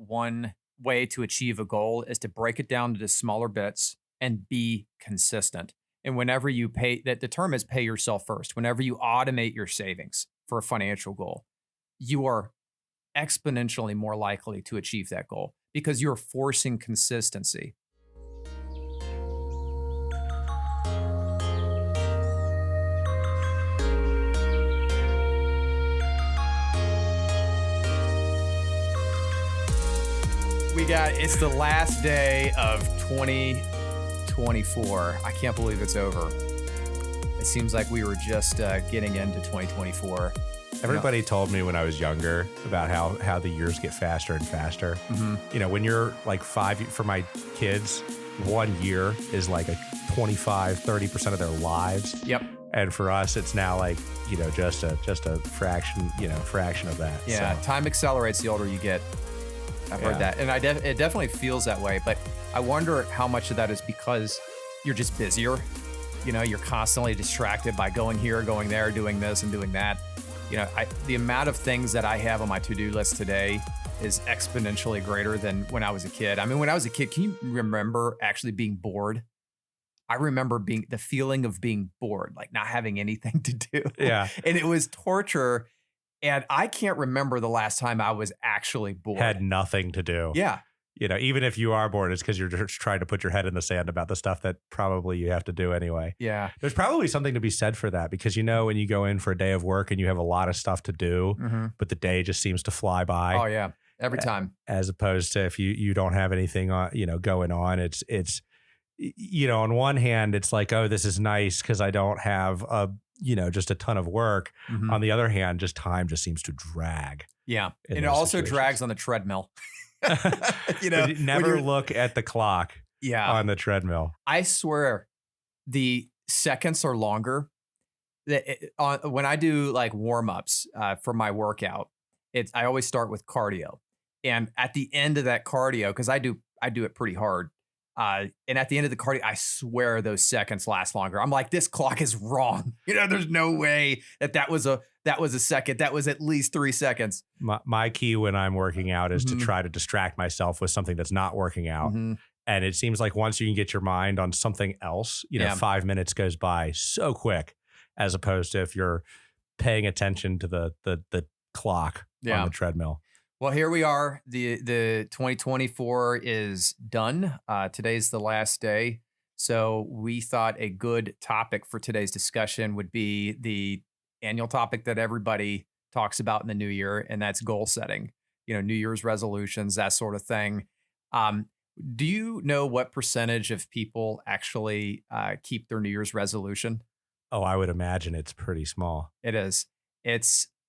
one way to achieve a goal is to break it down into smaller bits and be consistent. And whenever you the term is pay yourself first. Whenever you automate your savings for a financial goal, you are exponentially more likely to achieve that goal because you're forcing consistency. It's the last day of 2024. I can't believe it's over. It seems like we were just getting into 2024. Everybody told me when I was younger about how the years get faster and faster. Mm-hmm. When you're like 5, for my kids, 1 year is like a 25-30% of their lives. Yep. And for us, it's now like, just a fraction of that. Yeah. So. Time accelerates the older you get. I've heard that. And it definitely feels that way. But I wonder how much of that is because you're just busier. You're constantly distracted by going here, going there, doing this and doing that. The amount of things that I have on my to-do list today is exponentially greater than when I was a kid. I mean, when I was a kid, can you remember actually being bored? I remember the feeling of being bored, like not having anything to do. Yeah. And it was torture. And I can't remember the last time I was actually bored. Had nothing to do. Yeah. Even if you are bored, it's because you're just trying to put your head in the sand about the stuff that probably you have to do anyway. Yeah. There's probably something to be said for that because, when you go in for a day of work and you have a lot of stuff to do, mm-hmm. but the day just seems to fly by. Oh, yeah. Every time. As opposed to if you don't have anything on, going on, it's on one hand, it's like, oh, this is nice because I don't have just a ton of work. Mm-hmm. On the other hand, just time just seems to drag. Yeah. And it also drags on the treadmill. Never look at the clock on the treadmill. I swear the seconds are longer. When I do like warm-ups for my workout, I always start with cardio. And at the end of that cardio, because I do it pretty hard. And at the end of the cardio, I swear those seconds last longer. I'm like, this clock is wrong. There's no way that was a second. That was at least 3 seconds. My key when I'm working out is mm-hmm. to try to distract myself with something that's not working out. Mm-hmm. And it seems like once you can get your mind on something else, 5 minutes goes by so quick, as opposed to if you're paying attention to the clock on the treadmill. Well, here we are. The 2024 is done. Today's the last day. So we thought a good topic for today's discussion would be the annual topic that everybody talks about in the new year, and that's goal setting. New Year's resolutions, that sort of thing. Do you know what percentage of people actually keep their New Year's resolution? Oh, I would imagine it's pretty small. It is.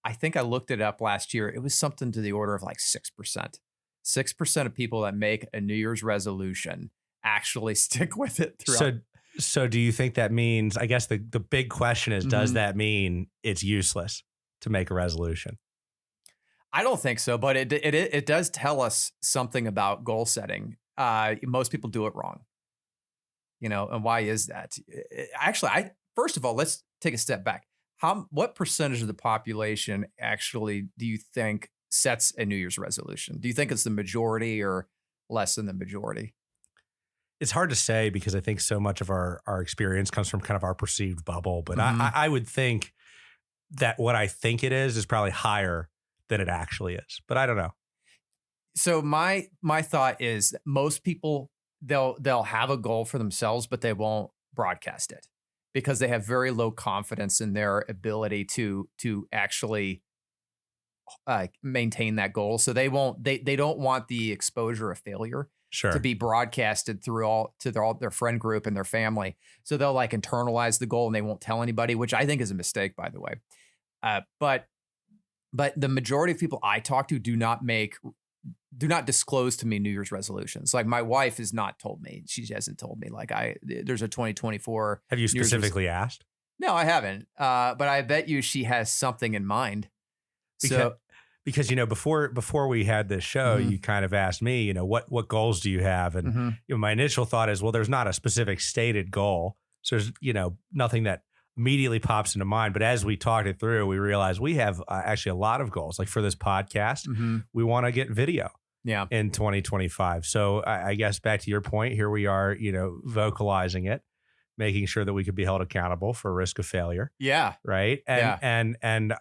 I think I looked it up last year. It was something to the order of like 6%. 6% of people that make a New Year's resolution actually stick with it throughout. So do you think that means, I guess the big question is, mm-hmm. does that mean it's useless to make a resolution? I don't think so, but it does tell us something about goal setting. Most people do it wrong. And why is that? Actually, first of all, let's take a step back. What percentage of the population actually do you think sets a New Year's resolution? Do you think it's the majority or less than the majority? It's hard to say because I think so much of our experience comes from kind of our perceived bubble. But mm-hmm. I would think that what I think it is probably higher than it actually is. But I don't know. So my thought is that most people, they'll have a goal for themselves, but they won't broadcast it, because they have very low confidence in their ability to actually maintain that goal. So they don't want the exposure of failure to be broadcasted through their friend group and their family. So they'll like internalize the goal and they won't tell anybody, which I think is a mistake, by the way. But the majority of people I talk to do not disclose to me New Year's resolutions. Like my wife has not told me. She hasn't told me there's a 2024. Have you specifically asked? No, I haven't. But I bet you she has something in mind. Because before we had this show, mm-hmm. you kind of asked me, what goals do you have? And mm-hmm. My initial thought is, well, there's not a specific stated goal. So there's, nothing that immediately pops into mind. But as we talked it through, we realized we have actually a lot of goals. Like for this podcast, mm-hmm. we want to get video. Yeah. in 2025. So I guess back to your point, here we are, vocalizing it, making sure that we could be held accountable for risk of failure. Yeah. Right. Yeah. And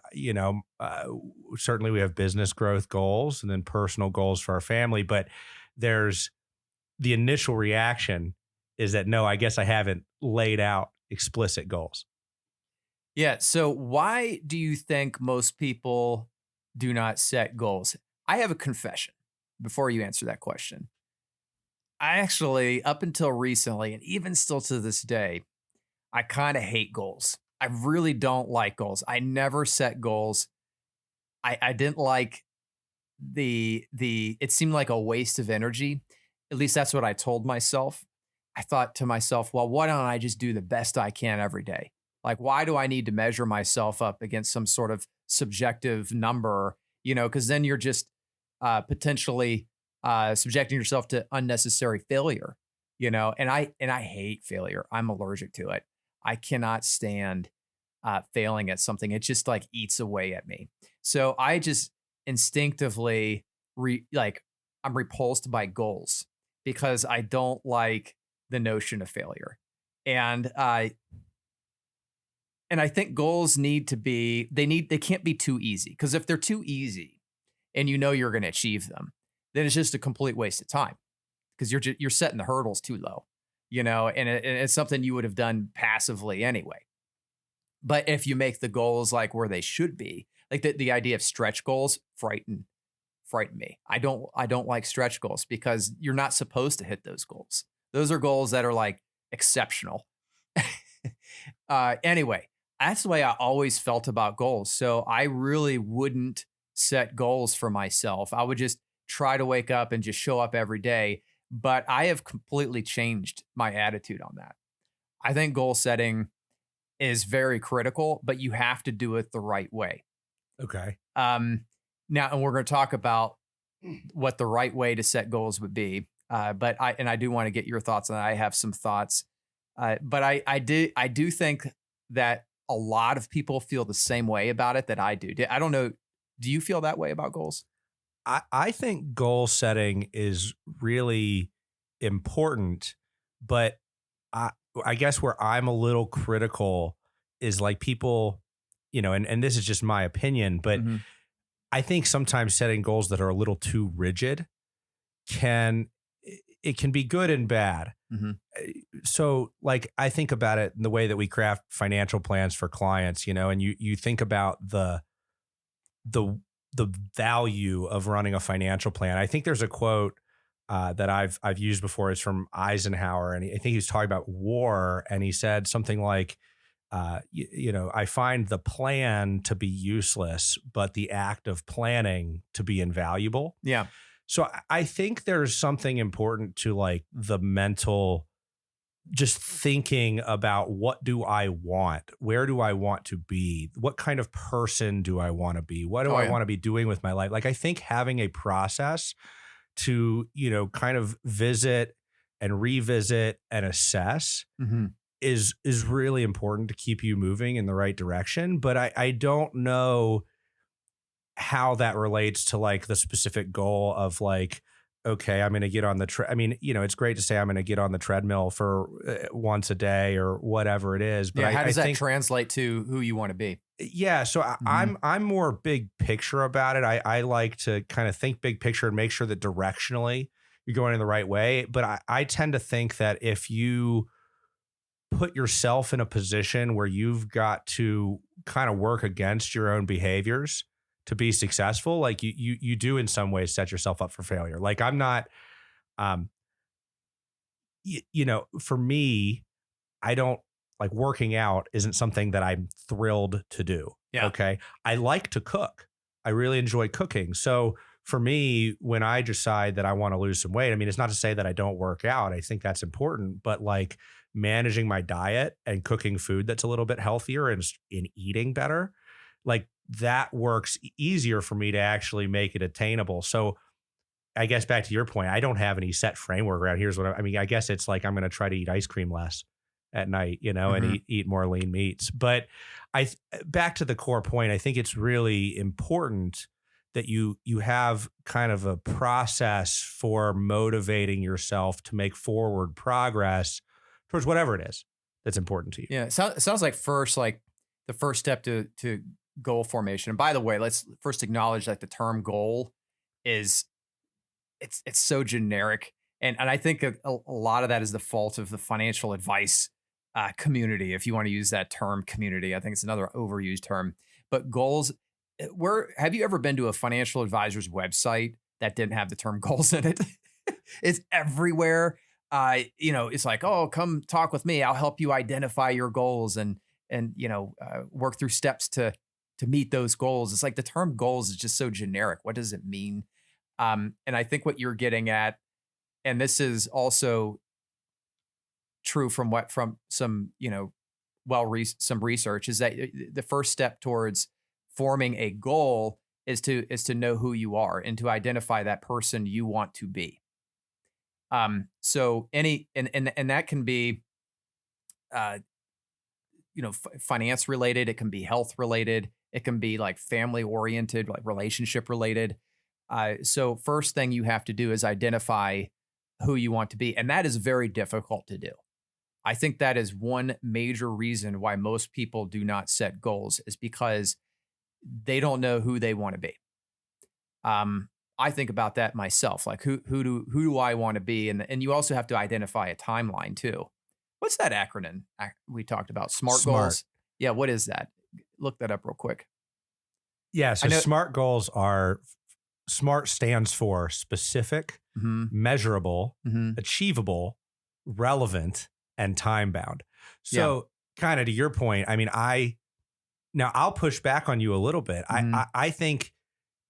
certainly we have business growth goals and then personal goals for our family, but there's the initial reaction is that, no, I guess I haven't laid out explicit goals. Yeah. So why do you think most people do not set goals? I have a confession before you answer that question. I actually, up until recently, and even still to this day, I kind of hate goals. I really don't like goals. I never set goals. I didn't like it seemed like a waste of energy. At least that's what I told myself. I thought to myself, well, why don't I just do the best I can every day? Like, why do I need to measure myself up against some sort of subjective number? Because then you're just potentially subjecting yourself to unnecessary failure. And I hate failure. I'm allergic to it. I cannot stand failing at something. It just like eats away at me. So I just instinctively I'm repulsed by goals because I don't like the notion of failure. And I think goals need to be they can't be too easy, because if they're too easy and you're going to achieve them, then it's just a complete waste of time, because you're setting the hurdles too low, and it's something you would have done passively anyway. But if you make the goals like where they should be, like the idea of stretch goals frighten me. I don't like stretch goals because you're not supposed to hit those goals. Those are goals that are like exceptional. Anyway, that's the way I always felt about goals. So I really wouldn't set goals for myself. I would just try to wake up and just show up every day. But I have completely changed my attitude on that. I think goal setting is very critical, but you have to do it the right way. Okay. Now, and we're going to talk about what the right way to set goals would be. But I do want to get your thoughts on that. I have some thoughts. But I do think that a lot of people feel the same way about it that I do. I don't know. Do you feel that way about goals? I think goal setting is really important, but I guess where I'm a little critical is like people, and this is just my opinion, but Mhm. I think sometimes setting goals that are a little too rigid can be good and bad. Mhm. So like I think about it in the way that we craft financial plans for clients, and you think about the value of running a financial plan. I think there's a quote that I've used before. It's from Eisenhower, and I think he was talking about war, and he said something like, I find the plan to be useless, but the act of planning to be invaluable. Yeah. So I think there's something important to like the mental, just thinking about what do I want? Where do I want to be? What kind of person do I want to be? What do I want to be doing with my life? Like, I think having a process to, kind of visit and revisit and assess Mhm. is really important to keep you moving in the right direction. But I don't know how that relates to like the specific goal of like, okay, I'm going to get on the it's great to say I'm going to get on the treadmill for once a day or whatever it is. But Yeah. How does that think, translate to who you want to be? yeah. So I'm more big picture about it. I like to kind of think big picture and make sure that directionally you're going in the right way. But I tend to think that if you put yourself in a position where you've got to kind of work against your own behaviors to be successful, like you do in some ways set yourself up for failure. Like I'm not, for me, I don't like working out isn't something that I'm thrilled to do. Yeah. Okay. I like to cook. I really enjoy cooking. So for me, when I decide that I want to lose some weight, it's not to say that I don't work out. I think that's important, but like managing my diet and cooking food that's a little bit healthier and in eating better, like that works easier for me to actually make it attainable. So I guess back to your point, I don't have any set framework around here's what I guess it's like I'm going to try to eat ice cream less at night, and eat more lean meats. But back to the core point, I think it's really important that you have kind of a process for motivating yourself to make forward progress towards whatever it is that's important to you. Yeah, it sounds like the first step to goal formation. And by the way, let's first acknowledge that the term goal is it's so generic, and I think a lot of that is the fault of the financial advice community. If you want to use that term, community, I think it's another overused term. But goals, where have you ever been to a financial advisor's website that didn't have the term goals in it? It's everywhere. It's like, oh, come talk with me. I'll help you identify your goals and work through steps to meet those goals. It's like the term goals is just so generic. What does it mean? And I think what you're getting at, and this is also true from some some research, is that the first step towards forming a goal is to know who you are and to identify that person you want to be. So and that can be finance related, it can be health related, it can be like family oriented, like relationship related. So first thing you have to do is identify who you want to be, and that is very difficult to do. I think that is one major reason why most people do not set goals, is because they don't know who they want to be. I think about that myself, like who do I want to be, and you also have to identify a timeline too. What's that acronym we talked about? SMART Smart. goals. Yeah, what is that? Look that up real quick. Yeah. I So know. SMART goals are SMART stands for specific, Mhm, measurable, mhm. achievable, relevant, and time bound. Yeah. So kind of to your point, I mean, now I'll push back on you a little bit. Mhm, I think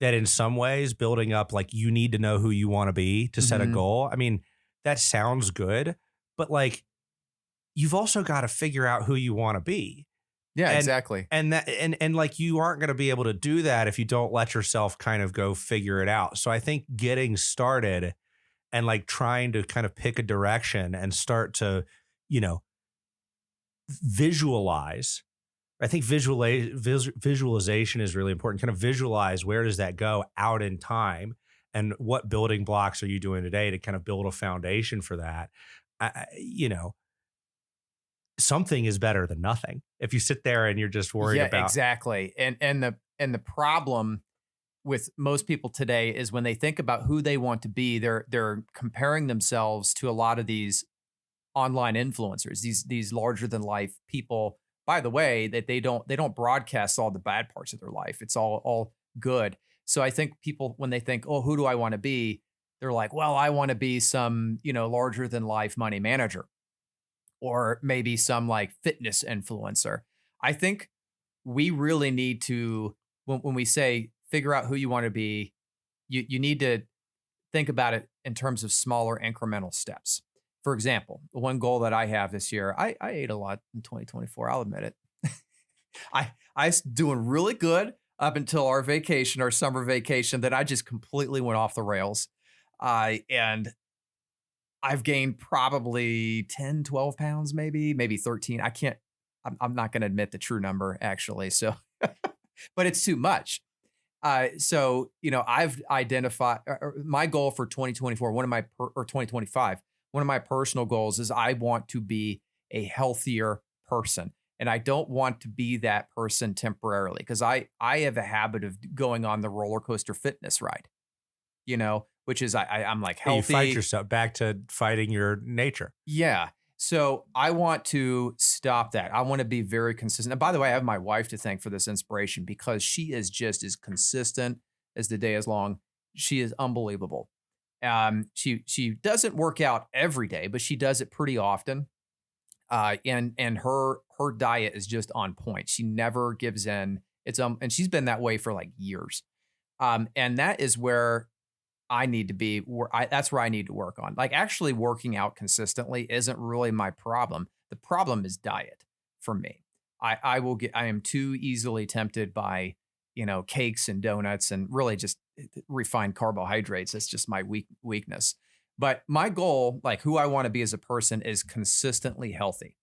that in some ways building up, like, you need to know who you want to be to set a mhm. goal. I mean, that sounds good, but like, you've also got to figure out who you want to be. Yeah, And exactly. and like, you aren't going to be able to do that if you don't let yourself kind of go figure it out. So I think getting started and like trying to kind of pick a direction and start to, you know, visualize. I think visualization is really important. Kind of visualize, where does that go out in time, and what building blocks are you doing today to kind of build a foundation for that. You know, something is better than nothing. If you sit there and you're just worried Yeah, about, exactly. And the problem with most people today is when they think about who they want to be, they're comparing themselves to a lot of these online influencers, these larger than life people. By the way, that they don't broadcast all the bad parts of their life. It's all good. So I think people, when they think, oh, who do I want to be? They're like, well, I want to be some, larger than life money manager, or maybe some like fitness influencer. I think we really need to, when we say figure out who you want to be, you need to think about it in terms of smaller incremental steps. For example, the one goal that I have this year, I ate a lot in 2024. I'll admit it. I was doing really good up until our vacation, our summer vacation, that I just completely went off the rails. And I've gained probably 10, 12 pounds, maybe 13. I'm not going to admit the true number actually. So, but it's too much. I've identified my goal for 2024, or 2025, one of my personal goals is I want to be a healthier person. And I don't want to be that person temporarily, because I have a habit of going on the roller coaster fitness ride, which is I'm like hey, you fight healthy. yourself back to fighting your nature. Yeah. So I want to stop that. I want to be very consistent. And by the way, I have my wife to thank for this inspiration, because she is just as consistent as the day is long. She is unbelievable. She doesn't work out every day, but she does it pretty often. And her diet is just on point. She never gives in. And she's been that way for like years. And that is where I need to be. That's where I need to work on. Like, actually working out consistently isn't really my problem. The problem is diet for me. I am too easily tempted by, cakes and donuts and really just refined carbohydrates. That's just my weakness. But my goal, like who I want to be as a person, is consistently healthy.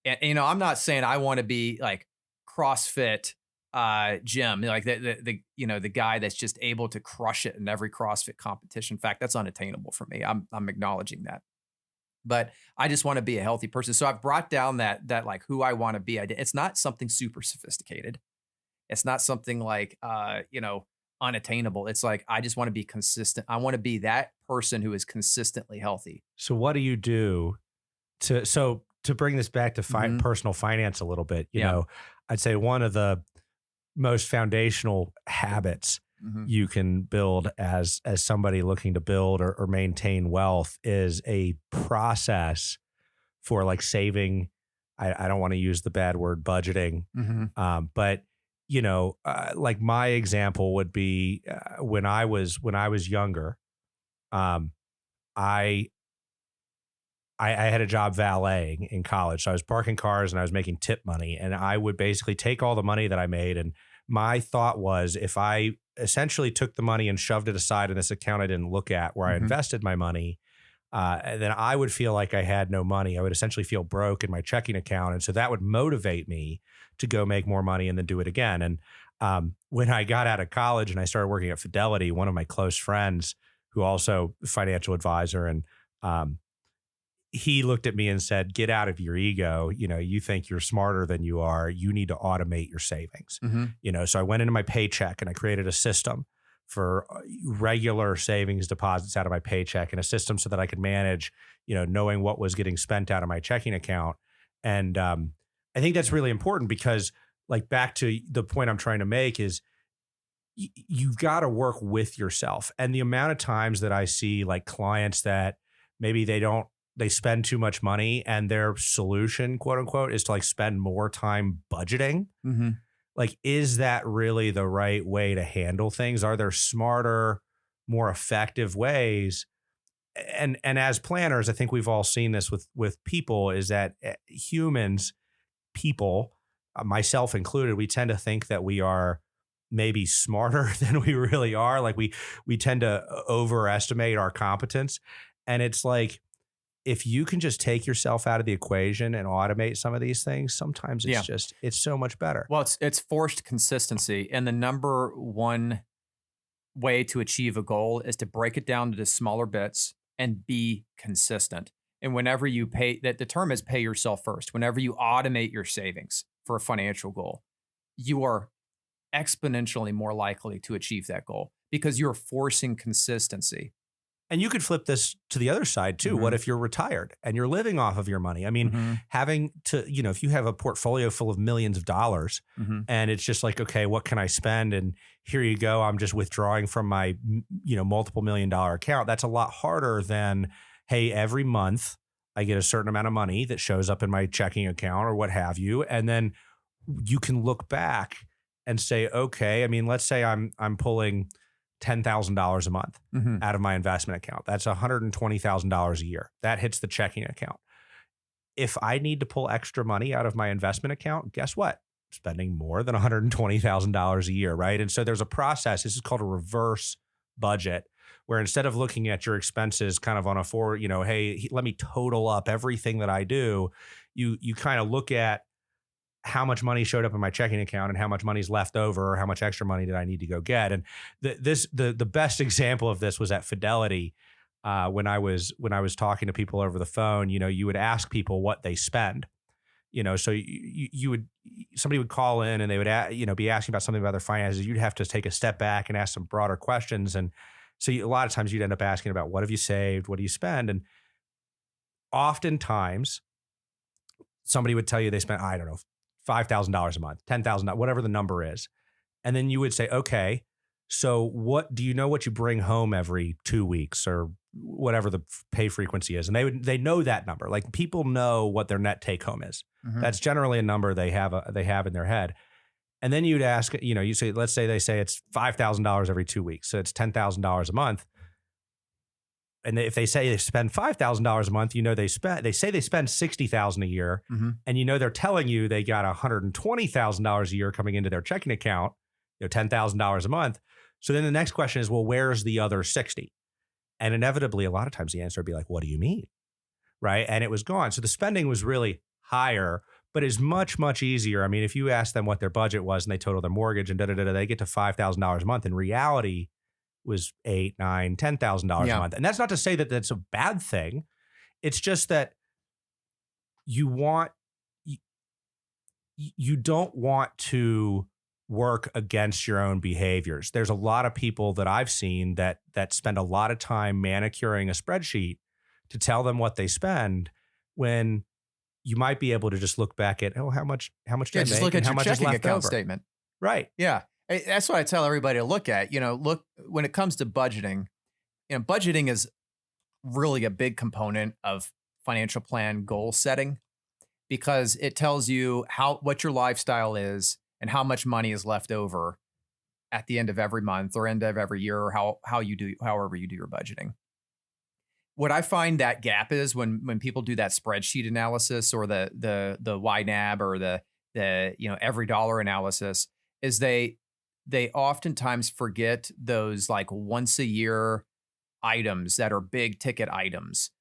And I'm not saying I want to be like CrossFit, gym, like the guy that's just able to crush it in every CrossFit competition. In fact, that's unattainable for me. I'm acknowledging that. But I just want to be a healthy person. So I've brought down that like who I want to be. It's not something super sophisticated. It's not something like unattainable. It's like I just want to be consistent. I want to be that person who is consistently healthy. So what do you do to bring this back to Mhm. personal finance a little bit? Yeah. I'd say one of the most foundational habits Mhm. you can build as somebody looking to build or maintain wealth is a process for like saving. I don't want to use the bad word budgeting, Mhm. but like my example would be when I was younger. um, I I had a job valeting in college. So I was parking cars and I was making tip money. And I would basically take all the money that I made. And my thought was if I essentially took the money and shoved it aside in this account I didn't look at where I Mhm. invested my money, then I would feel like I had no money. I would essentially feel broke in my checking account. And so that would motivate me to go make more money and then do it again. And when I got out of college and I started working at Fidelity, one of my close friends, who also financial advisor, and um, he looked at me and said, "Get out of your ego. You think you're smarter than you are. You need to automate your savings." Mhm. So I went into my paycheck and I created a system for regular savings deposits out of my paycheck, and a system so that I could manage, knowing what was getting spent out of my checking account. And I think that's really important because, like, back to the point I'm trying to make is you've got to work with yourself. And the amount of times that I see like clients that maybe they spend too much money and their solution, quote unquote, is to like spend more time budgeting. Mhm. Like, is that really the right way to handle things? Are there smarter, more effective ways? And as planners, I think we've all seen this with people, is that humans, people, myself included, we tend to think that we are maybe smarter than we really are. Like we tend to overestimate our competence. And it's like, if you can just take yourself out of the equation and automate some of these things, sometimes Yeah. it's so much better. Well, it's forced consistency, and the number one way to achieve a goal is to break it down into smaller bits and be consistent. And whenever you pay, that the term is pay yourself first. Whenever you automate your savings for a financial goal, you are exponentially more likely to achieve that goal because you're forcing consistency. And you could flip this to the other side too. What Mhm. if you're retired and you're living off of your money? I mean, Mhm. having to, if you have a portfolio full of millions of dollars Mhm. and it's just like, okay, what can I spend? And here you go. I'm just withdrawing from my, multiple $1 million account. That's a lot harder than, hey, every month I get a certain amount of money that shows up in my checking account or what have you. And then you can look back and say, okay, I mean, let's say I'm pulling $10,000 a month Mhm. out of my investment account. That's $120,000 a year. That hits the checking account. If I need to pull extra money out of my investment account, guess what? Spending more than $120,000 a year, right? And so there's a process. This is called a reverse budget, where instead of looking at your expenses kind of on a forward, hey, let me total up everything that I do, you kind of look at how much money showed up in my checking account and how much money's left over, or how much extra money did I need to go get. And the best example of this was at Fidelity. When I was talking to people over the phone, you would ask people what they spend. So you would, somebody would call in and they would be asking about something about their finances. You'd have to take a step back and ask some broader questions. And so a lot of times you'd end up asking about, what have you saved? What do you spend? And oftentimes somebody would tell you they spent, I don't know, $5,000 a month, $10,000, whatever the number is. And then you would say, okay, so what do you know what you bring home every 2 weeks or whatever the pay frequency is? And they know that number. Like, people know what their net take home is. Mhm. That's generally a number they have in their head. And then you'd ask, you say, let's say they say it's $5,000 every 2 weeks. So it's $10,000 a month. And if they say they spend $5,000 a month, they say they spend $60,000 a year, Mhm. and they're telling you they got $120,000 a year coming into their checking account, $10,000 a month. So then the next question is, well, where's the other 60? And inevitably, a lot of times the answer would be like, what do you mean? Right? And it was gone. So the spending was really higher, but is much, much easier. I mean, if you ask them what their budget was and they total their mortgage and they get to $5,000 a month. In reality, was $8, $9, $10,000 a Yeah. month. And that's not to say that that's a bad thing. It's just that you want, you don't want to work against your own behaviors. There's a lot of people that I've seen that spend a lot of time manicuring a spreadsheet to tell them what they spend, when you might be able to just look back at, how much did I Just make look and at how your much is checking left account over. statement. Right. Yeah. That's what I tell everybody to look at. Look, when it comes to budgeting, budgeting is really a big component of financial plan goal setting, because it tells you what your lifestyle is and how much money is left over at the end of every month or end of every year, or however you do your budgeting. What I find that gap is when people do that spreadsheet analysis, or the YNAB, or the every dollar analysis, is they oftentimes forget those like once a year items that are big ticket items.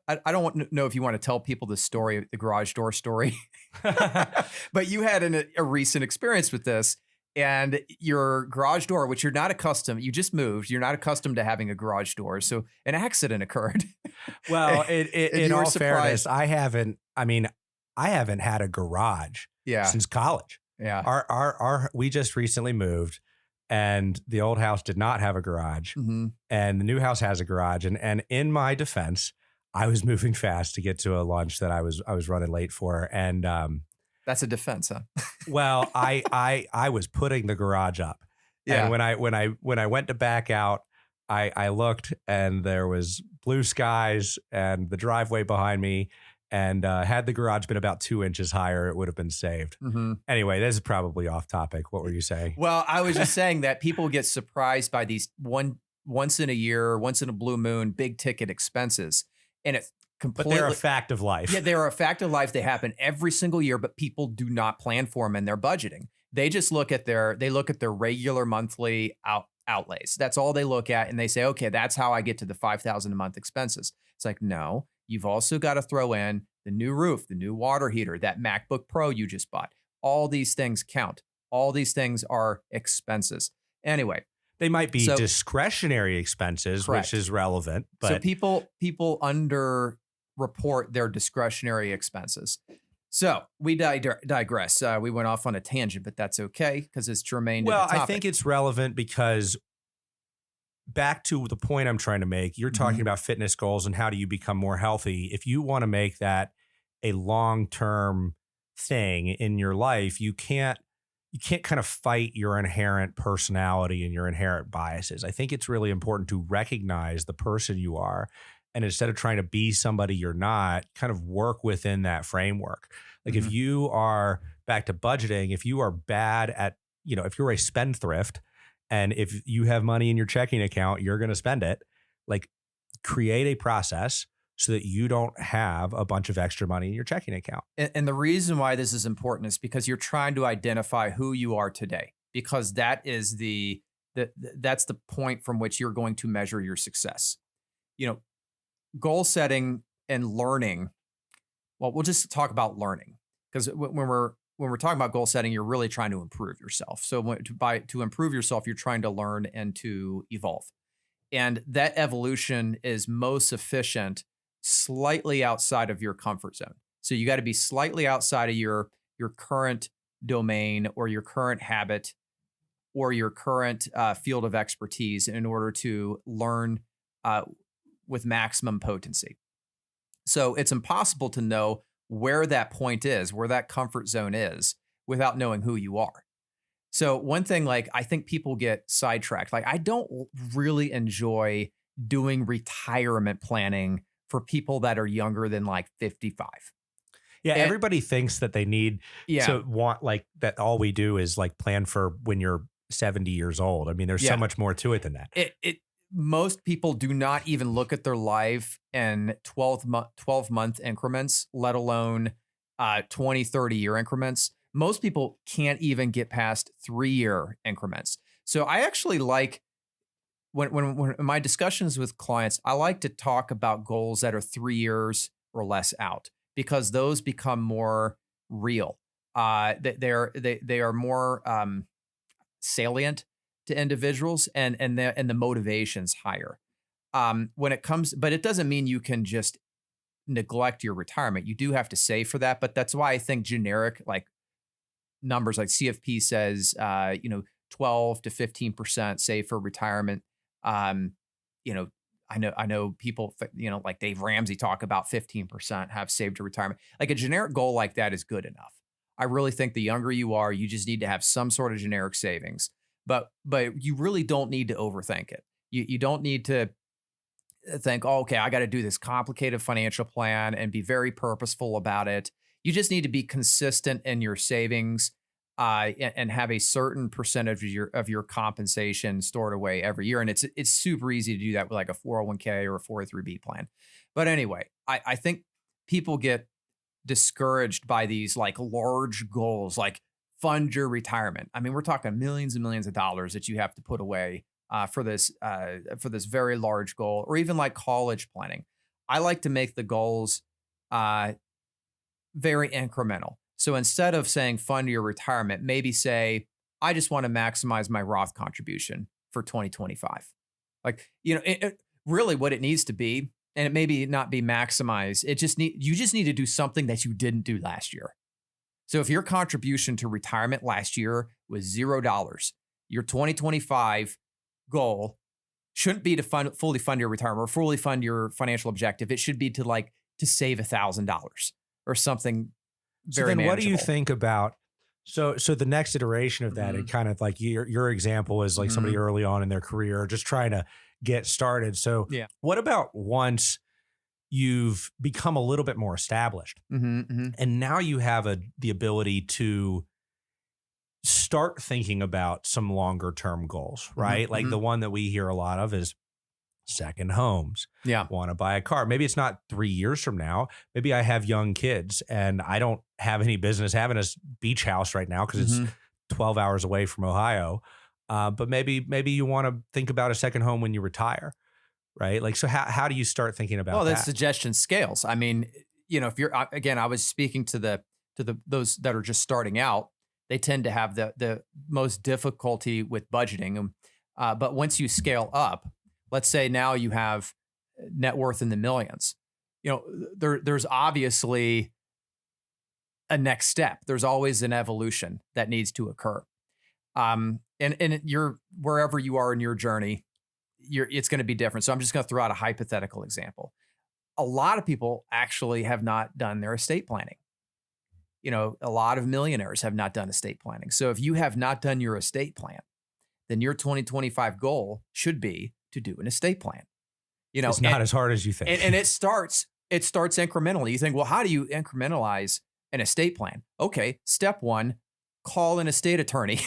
I don't know if you want to tell people the story, the garage door story, but you had a recent experience with this, and your garage door, which you're not accustomed, you just moved, you're not accustomed to having a garage door. So an accident occurred. Well, And in you were all fairness, surprised. I haven't had a garage Yeah. since college. Yeah. We just recently moved, and the old house did not have a garage, Mm-hmm. and the new house has a garage. And in my defense, I was moving fast to get to a lunch that I was running late for. And That's a defense, huh? well, I was putting the garage up. Yeah. And when I went to back out, I looked, and there was blue skies and the driveway behind me. And had the garage been about 2 inches higher, it would have been saved. Mm-hmm. Anyway, this is probably off topic. What were you saying? Well, I was just saying that people get surprised by these once in a year, once in a blue moon, big ticket expenses. And it But completely. they're a fact of life. Yeah, they're a fact of life. They happen every single year, but people do not plan for them in their budgeting. They just look at their regular monthly outlays. That's all they look at, and they say, okay, that's how I get to the $5,000 a month expenses. It's like, no, you've also got to throw in the new roof, the new water heater, that MacBook Pro you just bought. All these things count. All these things are expenses. Anyway, They might be discretionary expenses, Correct. which is relevant. But so people under-report their discretionary expenses. So we digress. We went off on a tangent, but that's okay because it's germane to the topic. I think it's relevant because, back to the point I'm trying to make, you're talking about fitness goals and how do you become more healthy. If you want to make that a long-term thing in your life, you can't kind of fight your inherent personality and your inherent biases. I think it's really important to recognize the person you are, and instead of trying to be somebody you're not, kind of work within that framework. Like if you are, back to budgeting, if you are bad at, if you're a spendthrift, and if you have money in your checking account, you're going to spend it, like create a process so that you don't have a bunch of extra money in your checking account. And the reason why this is important is because you're trying to identify who you are today, because that is that's the point from which you're going to measure your success. Goal setting and learning. Well, we'll just talk about learning, because when we're talking about goal setting, you're really trying to improve yourself. So to improve yourself, you're trying to learn and to evolve. And that evolution is most efficient slightly outside of your comfort zone. So you got to be slightly outside of your current domain or your current habit or your current field of expertise in order to learn with maximum potency. So it's impossible to know where that point is, where that comfort zone is, without knowing who you are. So one thing, like, I think people get sidetracked. Like, I don't really enjoy doing retirement planning for people that are younger than like 55. Yeah, everybody thinks that they need to want, like, that all we do is like plan for when you're 70 years old. I mean, there's so much more to it than that. Most people do not even look at their life in 12-month increments, let alone 20, 30-year increments. Most people can't even get past 3-year increments. So I actually like, when in my discussions with clients, I like to talk about goals that are 3 years or less out, because those become more real. They are more salient to individuals, and the motivation's higher. When it comes, but it doesn't mean you can just neglect your retirement. You do have to save for that, but that's why I think generic like numbers like CFP says, 12 to 15% save for retirement. Um, you know, I know people, like Dave Ramsey talk about 15% have saved to retirement. Like a generic goal like that is good enough. I really think the younger you are, you just need to have some sort of generic savings, but you really don't need to overthink it. You don't need to think, oh, okay, I got to do this complicated financial plan and be very purposeful about it. You just need to be consistent in your savings, and have a certain percentage of your compensation stored away every year. And it's super easy to do that with like a 401k or a 403b plan. But anyway, I think people get discouraged by these like large goals, like fund your retirement. I mean, we're talking millions and millions of dollars that you have to put away for this very large goal, or even like college planning. I like to make the goals uh, very incremental. So instead of saying fund your retirement, maybe say, I just want to maximize my Roth contribution for 2025. Like, really what it needs to be, and it maybe not be maximized. You just need to do something that you didn't do last year. So if your contribution to retirement last year was $0, your 2025 goal shouldn't be to fully fund your retirement or fully fund your financial objective. It should be to save $1,000 or something So very then what do you manageable. think about so the next iteration of that, Mhm. it kind of like your example is like somebody Mhm. early on in their career just trying to get started. So Yeah. what about once you've become a little bit more established Mhm, mhm, and now you have the ability to start thinking about some longer term goals, mhm, right? Like the mhm. one that we hear a lot of is second homes, Yeah. want to buy a car. Maybe it's not 3 years from now. Maybe I have young kids and I don't have any business having a beach house right now because it's Mhm. 12 hours away from Ohio. But maybe you want to think about a second home when you retire, right? Like, so how do you start thinking Well, about that that? suggestion scales. I mean, if you're again, I was speaking to the those that are just starting out. They tend to have the most difficulty with budgeting. But once you scale up, let's say now you have net worth in the millions. There's obviously a next step. There's always an evolution that needs to occur. And you're wherever you are in your journey, it's going to be different. So I'm just going to throw out a hypothetical example. A lot of people actually have not done their estate planning. A lot of millionaires have not done estate planning. So if you have not done your estate plan, then your 2025 goal should be to do an estate plan. You know, It's and not as hard as you and think. it starts incrementally. You think, well, how do you incrementalize an estate plan? Okay, step one, call an estate attorney.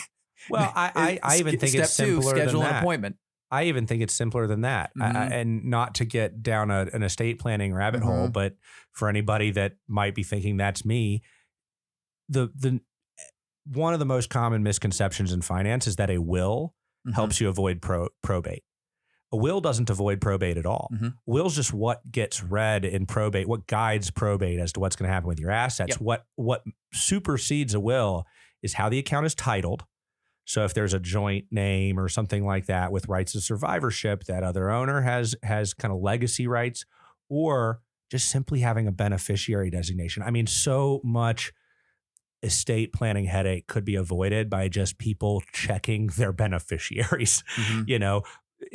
Well, I even think it's Step two, simpler than schedule an that. appointment. I even think it's simpler than that. Mhm. And not to get down an estate planning rabbit hole, Mhm. but for anybody that might be thinking that's me, the one of the most common misconceptions in finance is that a will Mhm. helps you avoid probate. A will doesn't avoid probate at all. Mhm. Will's just what gets read in probate, what guides probate as to what's going to happen with your assets. Yep. What supersedes a will is how the account is titled. So if there's a joint name or something like that with rights of survivorship, that other owner has kind of legacy rights, or just simply having a beneficiary designation. I mean, so much estate planning headache could be avoided by just people checking their beneficiaries, Mhm. you know.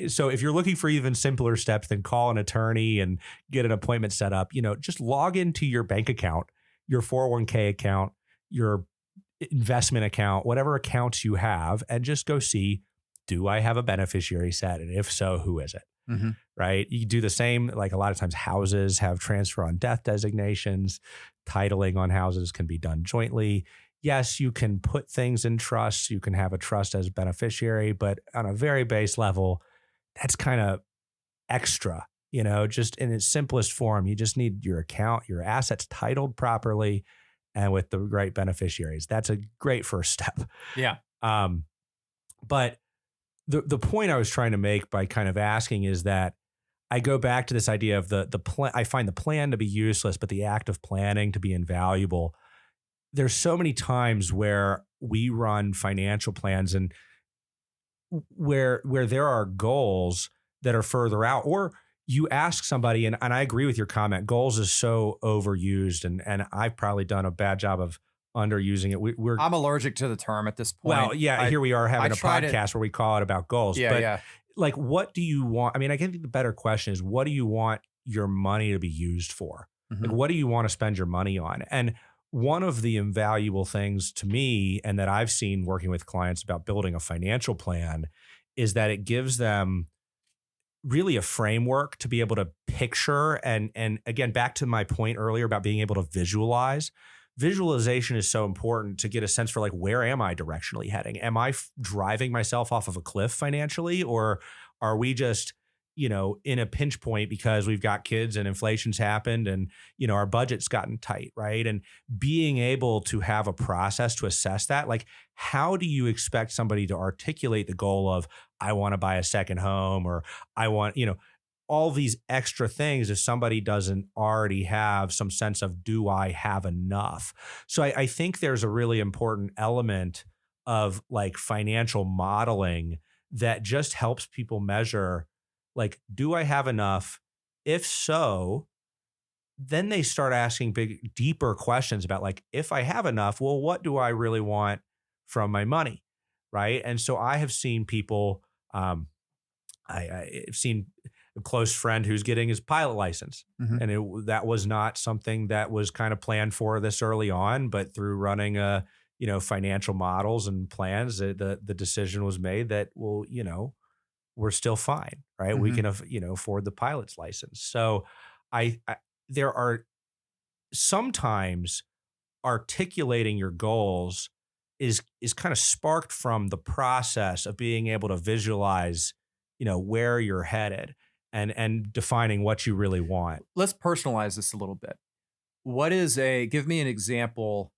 So if you're looking for even simpler steps than call an attorney and get an appointment set up, just log into your bank account, your 401k account, your investment account, whatever accounts you have, and just go see, do I have a beneficiary set? And if so, who is it? Mhm. Right? You do the same, like a lot of times houses have transfer on death designations. Titling on houses can be done jointly. Yes, you can put things in trusts. You can have a trust as beneficiary, but on a very base level, that's kind of extra, just in its simplest form. You just need your account, your assets titled properly and with the right beneficiaries. That's a great first step. Yeah. But the point I was trying to make by kind of asking is that I go back to this idea of the plan. I find the plan to be useless, but the act of planning to be invaluable. There's so many times where we run financial plans and where there are goals that are further out, or you ask somebody, and I agree with your comment, goals is so overused, and I've probably done a bad job of underusing it. We're I'm allergic to the term at this point. well, yeah, here we are having a podcast where we call it about goals. Yeah, but yeah. like, what do you want? I mean, I think the better question is, what do you want your money to be used for? Like, what do you want to spend your money on? And one of the invaluable things to me, and that I've seen working with clients about building a financial plan, is that it gives them really a framework to be able to picture. And again, back to my point earlier about being able to visualize. Visualization is so important to get a sense for, like, where am I directionally heading? Am I driving myself off of a cliff financially, or are we just, in a pinch point because we've got kids and inflation's happened and, our budget's gotten tight, right? And being able to have a process to assess that, like, how do you expect somebody to articulate the goal of, I want to buy a second home, or I want, all these extra things if somebody doesn't already have some sense of, do I have enough? So I think there's a really important element of, like, financial modeling that just helps people measure, like, do I have enough? If so, then they start asking deeper questions about, like, if I have enough, well, what do I really want from my money? Right. And so I have seen people, I've seen a close friend who's getting his pilot license. And that was not something that was kind of planned for this early on, but through running financial models and plans, the decision was made that, well, we're still fine, right? We can afford the pilot's license. So I there are sometimes articulating your goals is kind of sparked from the process of being able to visualize, where you're headed and defining what you really want. Let's personalize this a little bit. Give me an example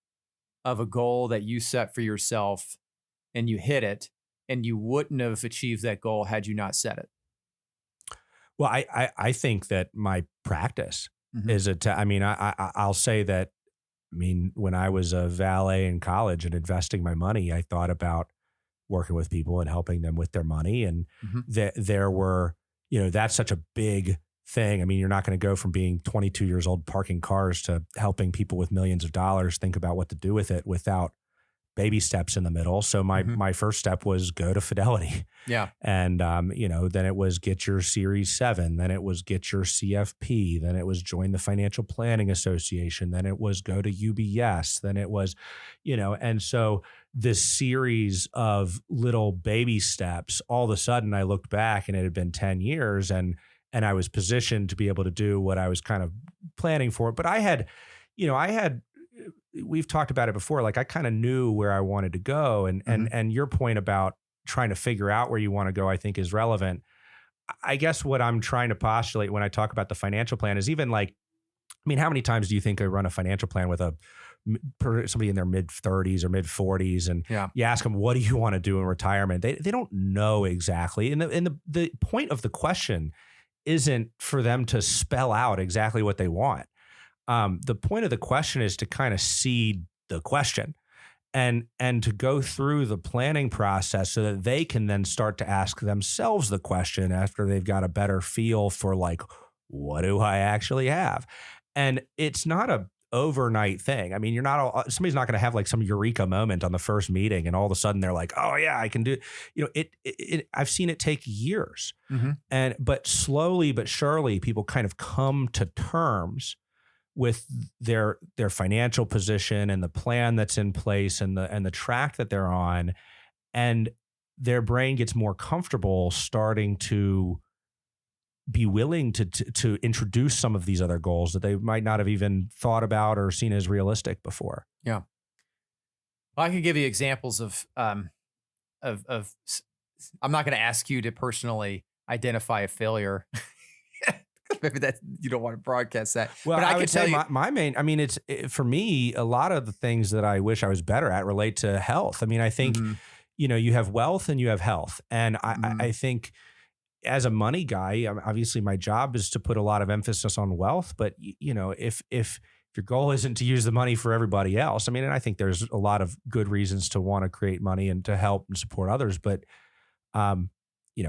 of a goal that you set for yourself and you hit it, and you wouldn't have achieved that goal had you not set it. Well, I think that my practice is I'll say that, when I was a valet in college and investing my money, I thought about working with people and helping them with their money. And there were, that's such a big thing. You're not going to go from being 22 years old parking cars to helping people with millions of dollars think about what to do with it without baby steps in the middle. So my first step was go to Fidelity. Yeah. And, then it was get your Series 7, then it was get your CFP, then it was join the Financial Planning Association, then it was go to UBS, then it was, and so this series of little baby steps, all of a sudden I looked back and it had been 10 years and I was positioned to be able to do what I was kind of planning for. But we've talked about it before. Like, I kind of knew where I wanted to go, and your point about trying to figure out where you want to go, I think, is relevant. I guess what I'm trying to postulate when I talk about the financial plan is even like, how many times do you think I run a financial plan with somebody in their mid 30s or mid 40s, and you ask them, what do you want to do in retirement? They don't know exactly. And the point of the question isn't for them to spell out exactly what they want. The point of the question is to kind of seed the question and to go through the planning process so that they can then start to ask themselves the question after they've got a better feel for, like, what do I actually have? And it's not a overnight thing. Somebody's not going to have like some eureka moment on the first meeting and all of a sudden they're like, oh yeah, I can do it. I've seen it take years. But slowly but surely people kind of come to terms with their financial position and the plan that's in place and the track that they're on, and their brain gets more comfortable starting to be willing to introduce some of these other goals that they might not have even thought about or seen as realistic before. Yeah. Well, I can give you examples of I'm not going to ask you to personally identify a failure. Maybe that you don't want to broadcast that. Well, but I can would tell say you, my main, for me, a lot of the things that I wish I was better at relate to health. I think, you have wealth and you have health. And I think as a money guy, obviously my job is to put a lot of emphasis on wealth, but if your goal isn't to use the money for everybody else, I mean, and I think there's a lot of good reasons to want to create money and to help and support others, but um,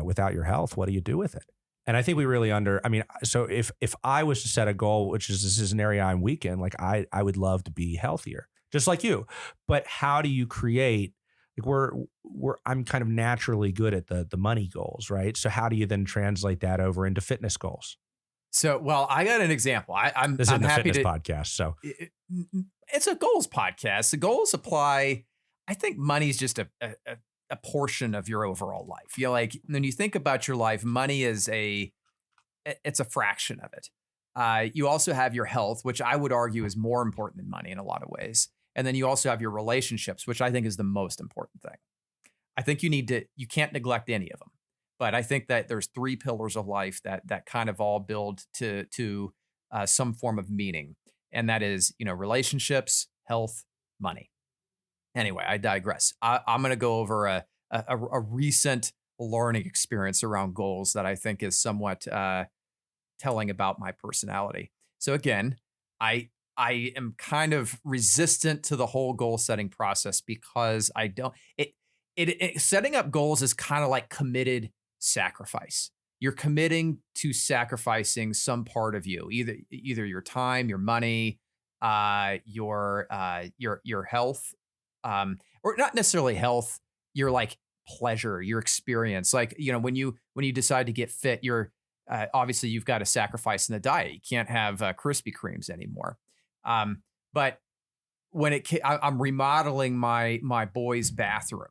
without your health, what do you do with it? And I think we really I mean, so if I was to set a goal, which is this is an area I'm weak in, like I would love to be healthier, just like you. But how do you create like I'm kind of naturally good at the money goals, right? So how do you then translate that over into fitness goals? So, well, I got an example. This I'm isn't a happy fitness to. podcast, so It's a goals podcast. The goals apply. I think money's just a portion of your overall life. Like when you think about your life, money is it's a fraction of it. You also have your health, which I would argue is more important than money in a lot of ways. And then you also have your relationships, which I think is the most important thing. I think you can't neglect any of them. But I think that there's three pillars of life that kind of all build to some form of meaning. And that is, relationships, health, money. Anyway, I digress. I'm going to go over a recent learning experience around goals that I think is somewhat telling about my personality. So again, I am kind of resistant to the whole goal setting process because I don't setting up goals is kind of like committed sacrifice. You're committing to sacrificing some part of you, either your time, your money, your health, or not necessarily health, your like pleasure, your experience. Like, when you decide to get fit, you're obviously you've got to sacrifice in the diet. You can't have Krispy Kremes anymore. But when I'm remodeling my boys' bathroom,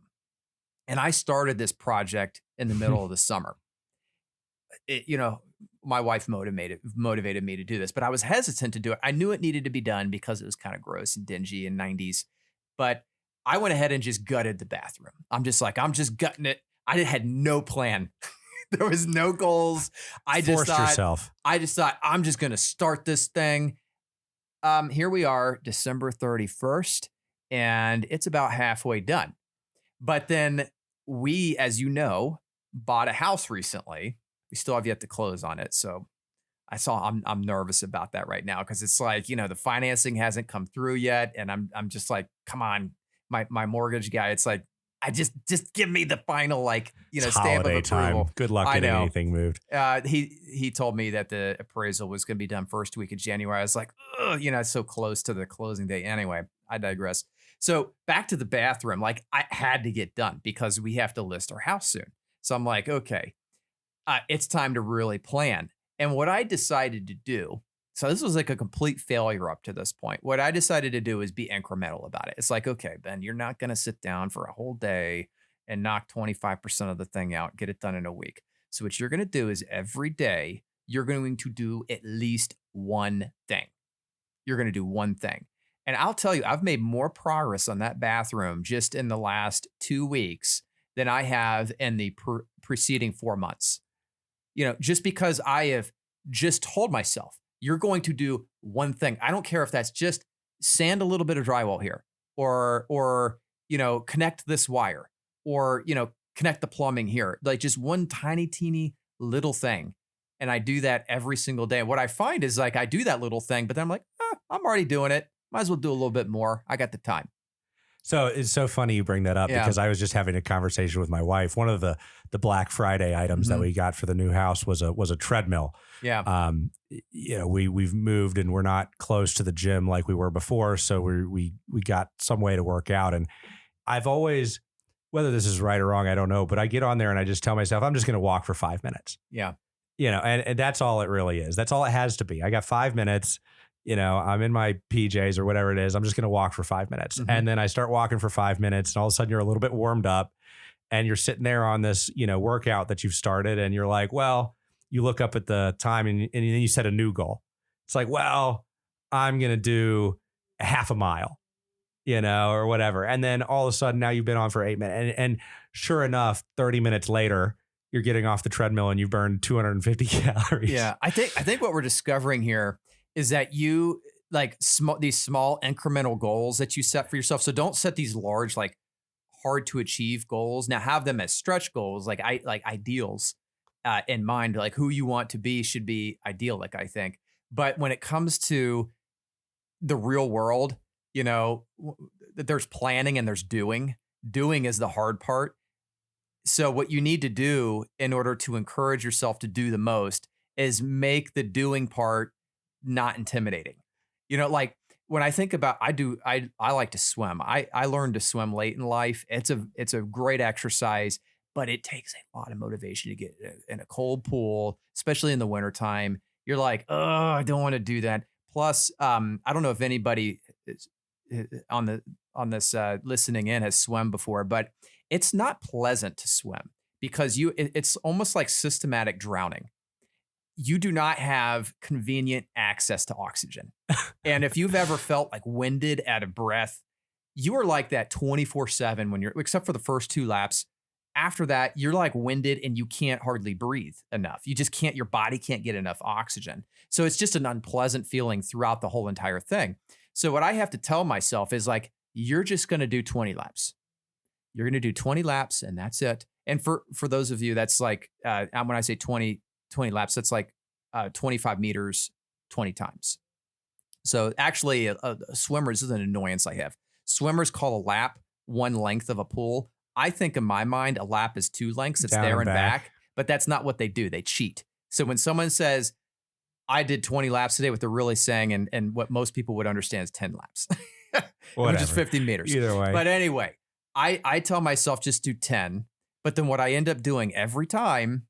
and I started this project in the middle of the summer. My wife motivated me to do this, but I was hesitant to do it. I knew it needed to be done because it was kind of gross and dingy in 90s, but I went ahead and just gutted the bathroom. I'm just gutting it. I had no plan. There was no goals. I just thought I'm just going to start this thing. Here we are, December 31st, and it's about halfway done. But then we, as you know, bought a house recently. We still have yet to close on it. So I'm nervous about that right now because it's like, the financing hasn't come through yet. And I'm just like, come on, my mortgage guy. It's like, I just give me the final, stamp of approval. Time. Good luck getting anything moved. He told me that the appraisal was going to be done first week of January. I was like, ugh, it's so close to the closing date. Anyway, I digress. So back to the bathroom, like I had to get done because we have to list our house soon. So I'm like, okay, it's time to really plan. And what I decided to do, so this was like a complete failure up to this point. What I decided to do is be incremental about it. It's like, okay, Ben, you're not going to sit down for a whole day and knock 25% of the thing out, get it done in a week. So what you're going to do is every day, you're going to do at least one thing. You're going to do one thing. And I'll tell you, I've made more progress on that bathroom just in the last 2 weeks than I have in the preceding 4 months. Just because I have just told myself, you're going to do one thing. I don't care if that's just sand a little bit of drywall here or connect this wire or, connect the plumbing here, like just one tiny, teeny little thing. And I do that every single day. And what I find is like, I do that little thing, but then I'm like, I'm already doing it. Might as well do a little bit more. I got the time. So it's so funny you bring that up because I was just having a conversation with my wife. One of the Black Friday items that we got for the new house was a treadmill. Yeah. We've moved and we're not close to the gym like we were before. So we got some way to work out. And I've always, whether this is right or wrong, I don't know, but I get on there and I just tell myself, I'm just going to walk for 5 minutes. Yeah. And that's all it really is. That's all it has to be. I got 5 minutes. I'm in my PJs or whatever it is. I'm just going to walk for 5 minutes. Mm-hmm. And then I start walking for 5 minutes and all of a sudden you're a little bit warmed up and you're sitting there on this, workout that you've started. And you're like, well, you look up at the time and then you set a new goal. It's like, well, I'm going to do a half a mile, or whatever. And then all of a sudden now you've been on for 8 minutes and sure enough, 30 minutes later, you're getting off the treadmill and you burned 250 calories. Yeah. I think what we're discovering here is that you like these small incremental goals that you set for yourself. So don't set these large, like hard to achieve goals. Now have them as stretch goals, like ideals. in mind. Like who you want to be should be idyllic, I think. But when it comes to the real world, there's planning and there's doing. Doing is the hard part. So what you need to do in order to encourage yourself to do the most is make the doing part not intimidating. Like when I think about, I like to swim. I learned to swim late in life. It's a great exercise, but it takes a lot of motivation to get in a cold pool, especially in the wintertime. You're like, oh, I don't want to do that. Plus, I don't know if anybody is on this listening in has swum before, but it's not pleasant to swim because it's almost like systematic drowning. You do not have convenient access to oxygen. And if you've ever felt like winded, out of breath, you are like that 24/7 when except for the first 2 laps. After that, you're like winded and you can't hardly breathe enough. You just can't, your body can't get enough oxygen. So it's just an unpleasant feeling throughout the whole entire thing. So what I have to tell myself is like, you're just going to do 20 laps. You're going to do 20 laps and that's it. And for those of you, that's like, when I say 20 laps, that's like 25 meters, 20 times. So actually swimmers, this is an annoyance I have. Swimmers call a lap one length of a pool. I think in my mind, a lap is 2 lengths. It's Down there and and back. back, but that's not what they do. They cheat. So when someone says, I did 20 laps today, what they're really saying, and what most people would understand is 10 laps, which is 15 meters. Either way. But anyway, I tell myself just do 10. But then what I end up doing every time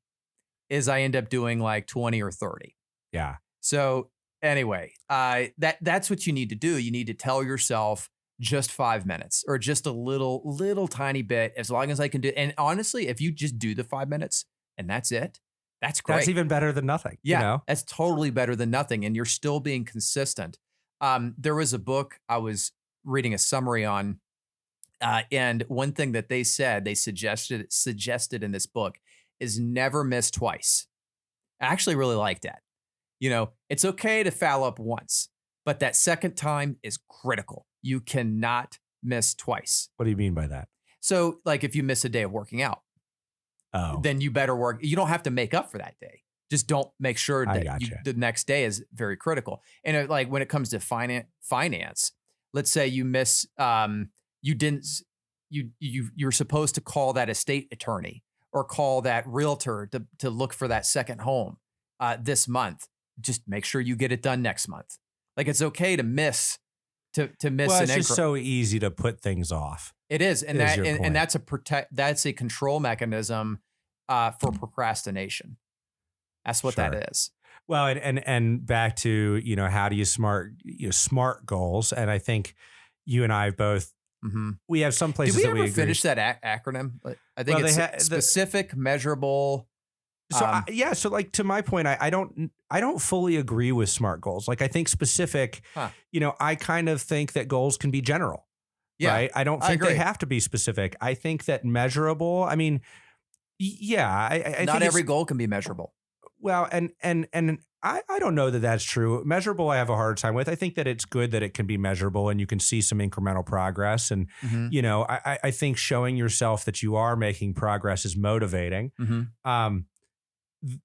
is I end up doing like 20 or 30. Yeah. So anyway, that's what you need to do. You need to tell yourself just 5 minutes or just a little tiny bit, as long as I can do. And honestly, if you just do the 5 minutes and that's it, that's great. That's even better than nothing. Yeah, that's totally better than nothing. And you're still being consistent. There was a book I was reading a summary on. And one thing that they suggested in this book is never miss twice. I actually really like that. It's okay to foul up once, but that second time is critical. You cannot miss twice. What do you mean by that? So like if you miss a day of working out, then you better work. You don't have to make up for that day. Just don't make sure that the next day is very critical. And like when it comes to finance, let's say you miss, you're supposed to call that estate attorney or call that realtor to look for that second home this month. Just make sure you get it done next month. Like it's okay to miss Well, it's just so easy to put things off. It is, and that's a control mechanism for procrastination. That's what that is. Well, and back to how do you smart goals, and I think you and I both we have some places. Did we that ever we finish that acronym? I think it's specific, measurable. So so like to my point, I don't fully agree with SMART goals. Like I think specific, I kind of think that goals can be general. Yeah, right? I don't think they have to be specific. I think that measurable. I mean, I not think every goal can be measurable. Well, and I don't know that that's true. Measurable, I have a hard time with. I think that it's good that it can be measurable and you can see some incremental progress. And, I think showing yourself that you are making progress is motivating.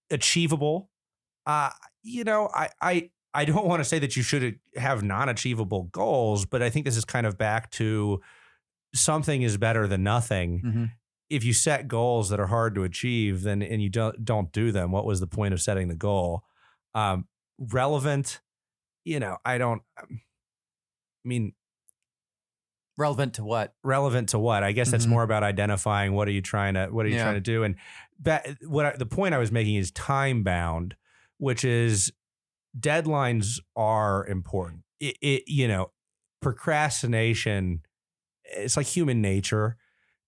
Achievable. I don't want to say that you should have non-achievable goals, but I think this is kind of back to something is better than nothing. If you set goals that are hard to achieve, and you don't do them, what was the point of setting the goal? Relevant, relevant to what? Relevant to what? I guess that's more about identifying what are you trying to do. And the point I was making is time bound, which is deadlines are important. Procrastination, it's like human nature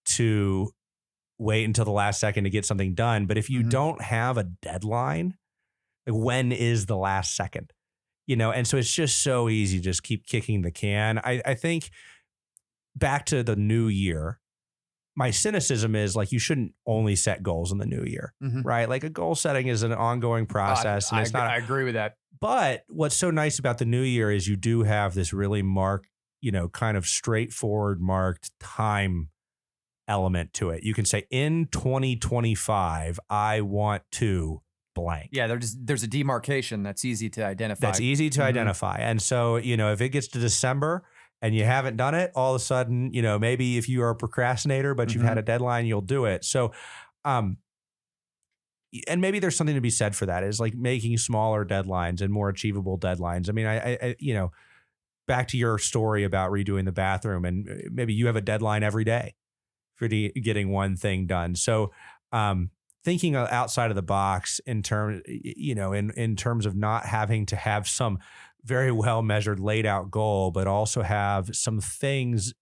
to wait until the last second to get something done. But if you don't have a deadline, like when is the last second? And so it's just so easy to just keep kicking the can. I think back to the new year, my cynicism is like you shouldn't only set goals in the new year, right? Like a goal setting is an ongoing process. I agree with that. But what's so nice about the new year is you do have this really marked, kind of straightforward marked time element to it. You can say in 2025, I want to blank. Yeah, there's a demarcation that's easy to identify. That's easy to identify. And so, if it gets to December and you haven't done it, all of a sudden, maybe if you are a procrastinator, but you've had a deadline, you'll do it. So, and maybe there's something to be said for that, is like making smaller deadlines and more achievable deadlines. I mean, I back to your story about redoing the bathroom, and maybe you have a deadline every day for getting one thing done. So, thinking outside of the box in terms of not having to have some very well measured, laid out goal, but also have some things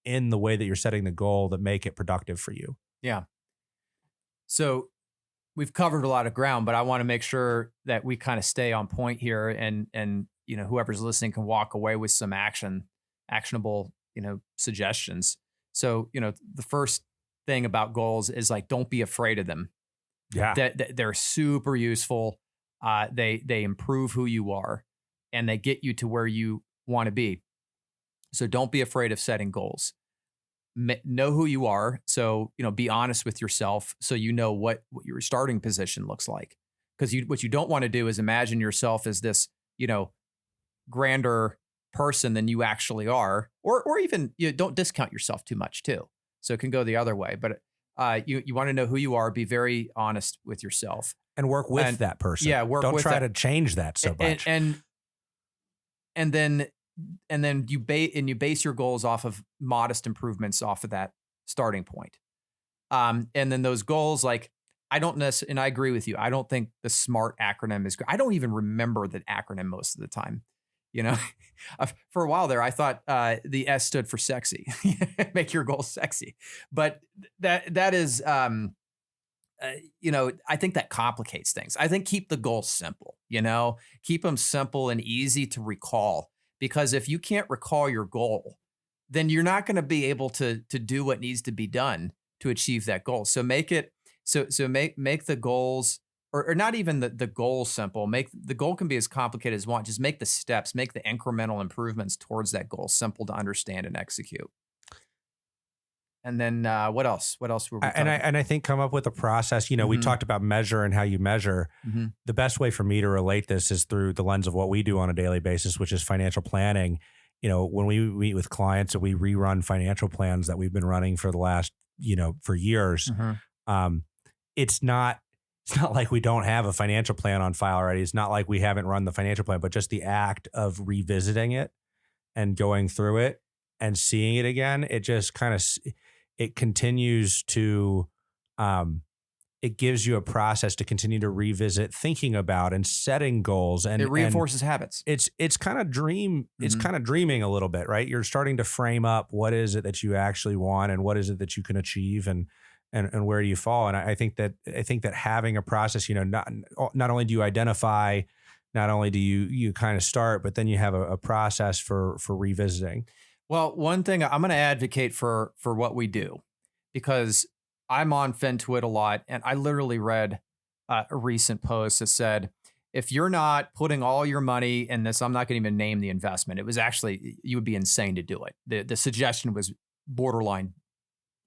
in the way that you're setting the goal that make it productive for you. Yeah. So we've covered a lot of ground, but I want to make sure that we kind of stay on point here, and whoever's listening can walk away with some actionable suggestions. So the first thing about goals is like, don't be afraid of them. Yeah, that they're super useful. They improve who you are, and they get you to where you want to be. So don't be afraid of setting goals. Know who you are. So, be honest with yourself, so you know what your starting position looks like. Because what you don't want to do is imagine yourself as this, grander person than you actually are, or even don't discount yourself too much too. So it can go the other way. But you want to know who you are, be very honest with yourself, and work with that person. Yeah, don't try to change that so much. And then you base your goals off of modest improvements off of that starting point. And then those goals, like, I don't necessarily, and I agree with you, I don't think the SMART acronym is great. I don't even remember the acronym most of the time. For a while there, I thought the S stood for sexy, make your goals sexy. But that is, I think that complicates things. I think keep the goals simple, keep them simple and easy to recall. Because if you can't recall your goal, then you're not going to be able to do what needs to be done to achieve that goal. So make it make the goals, or not even the goal simple. Make the goal can be as complicated as you want. Just make the steps, make the incremental improvements towards that goal simple to understand and execute. And then what else? What else were we talking about? And I think come up with a process. We talked about measure and how you measure. The best way for me to relate this is through the lens of what we do on a daily basis, which is financial planning. When we meet with clients and we rerun financial plans that we've been running for the last, for years, it's not like we don't have a financial plan on file already. It's not like we haven't run the financial plan, but just the act of revisiting it and going through it and seeing it again, it just kind of, it continues to, it gives you a process to continue to revisit thinking about and setting goals, and it reinforces habits. It's kind of it's kind of dreaming a little bit, right? You're starting to frame up what is it that you actually want and what is it that you can achieve, and where do you fall? And I think that having a process, not only do you identify, not only do you kind of start, but then you have a process for revisiting. Well, one thing I'm going to advocate for what we do, because I'm on FinTwit a lot, and I literally read a recent post that said, if you're not putting all your money in this, I'm not going to even name the investment. It was actually, you would be insane to do it. The suggestion was borderline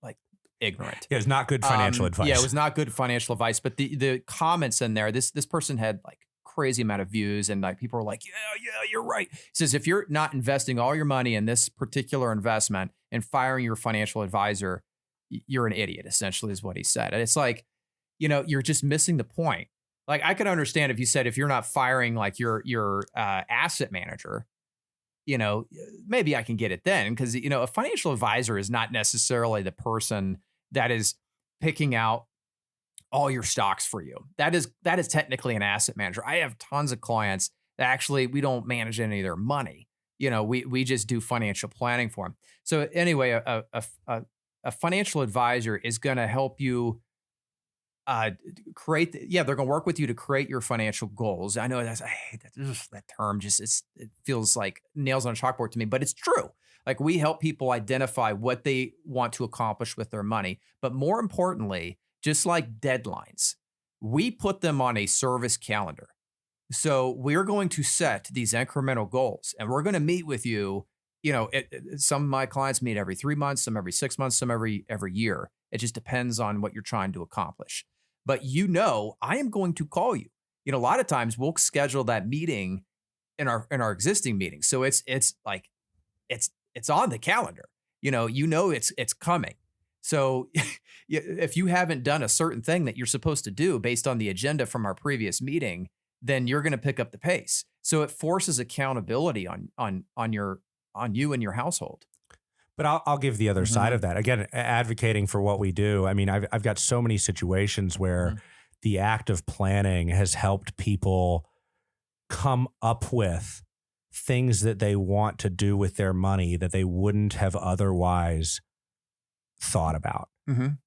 like ignorant. It was not good financial advice. Yeah, it was not good financial advice. But the comments in there, this person had like crazy amount of views, and like people were like, yeah, you're right. He says, if you're not investing all your money in this particular investment and firing your financial advisor, you're an idiot, essentially, is what he said. And it's like, you're just missing the point. Like, I could understand if you said, if you're not firing like your asset manager, maybe I can get it then. Because, a financial advisor is not necessarily the person that is picking out all your stocks for you. That is technically an asset manager. I have tons of clients that actually, we don't manage any of their money. We just do financial planning for them. So anyway, a financial advisor is going to help you create. They're going to work with you to create your financial goals. I know I hate that term. Just it feels like nails on a chalkboard to me, but it's true. Like, we help people identify what they want to accomplish with their money, but more importantly, just like deadlines, we put them on a service calendar. So we're going to set these incremental goals, and we're going to meet with you some of my clients meet every 3 months, some every 6 months, some every year. It just depends on what you're trying to accomplish. But I am going to call you. A lot of times we'll schedule that meeting in our existing meetings. So it's like it's on the calendar. It's coming. So if you haven't done a certain thing that you're supposed to do based on the agenda from our previous meeting, then you're going to pick up the pace. So it forces accountability on you and your household. But I'll give the other side of that. Again, advocating for what we do. I mean, I've got so many situations where the act of planning has helped people come up with things that they want to do with their money that they wouldn't have otherwise thought about. And